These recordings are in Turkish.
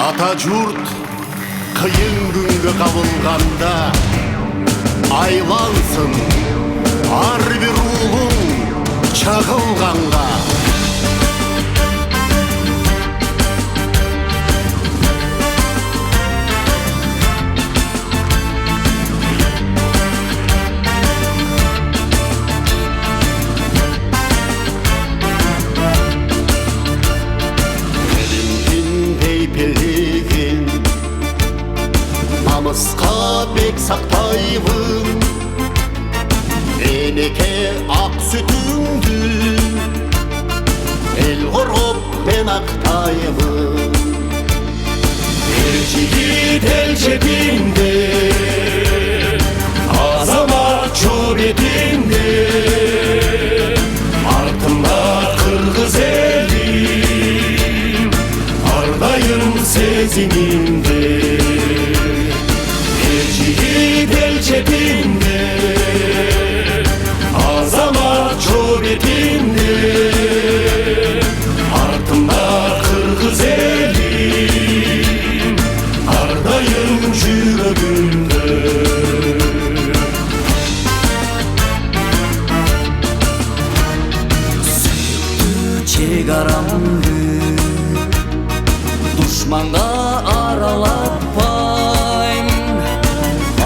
Ata jurt kıyın günge kabılganda aylansın har bir ruhun çağılganda. Namısqa bek saqtayvın, eneke ak sütüңdü el qorop men aqtayvın. Elçigit el cebinde, azamat çor etinde, артымда kırgız elim, ardayım seziminde. Elçigit el cebinde, azamat çor etinde, артымда kırgız elim, ardayım жүрөгүмдө. Çegaramdı düşmanga aralatpayım,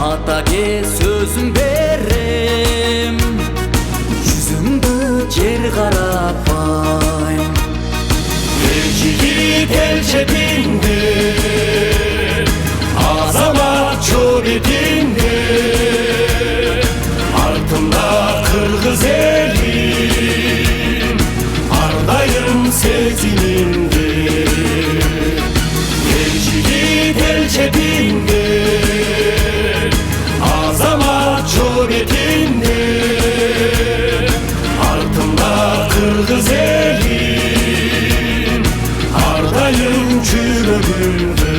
ataga sözüm berem, yüzümdü yer qaratpayım. Elçigit el cebinde, azamat çor etinde, артымда kırgız elim, ardayım seziminde. Elçigit el cebinde, azamat çor etinde, артымда kırgız elim, ardayım жүрөгүмдө.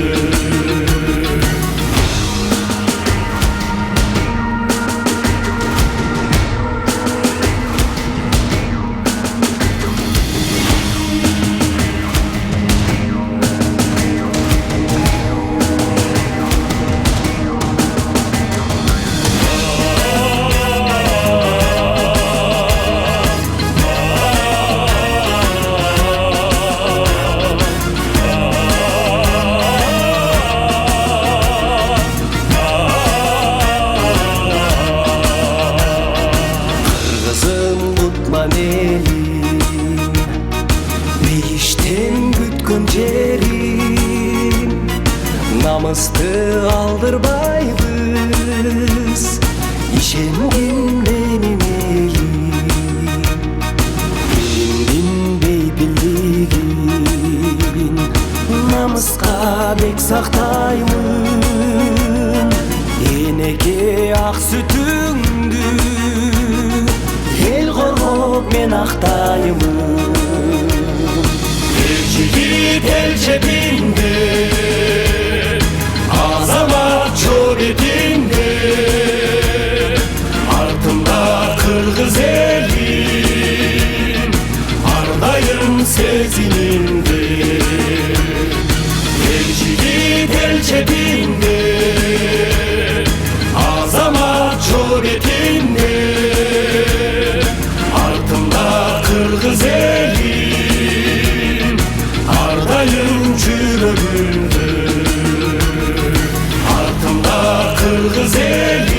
Elim, değişten bütkün jerim, namısты aldırbayбыз, işenген менин элим. Элимдин бейпилдигин намыска бек сактаймын, энеке ак сүтүңдү el qorop men aqtayımın. Elçigit el cebinde, azamat çor etinde, артымда kırgız elim, ardayım seziminde. Elçigit el cebinde, azamat çor etinde, артымда kırgız elim, ardayım жүрөгүмдө. Артымда kırgız elim,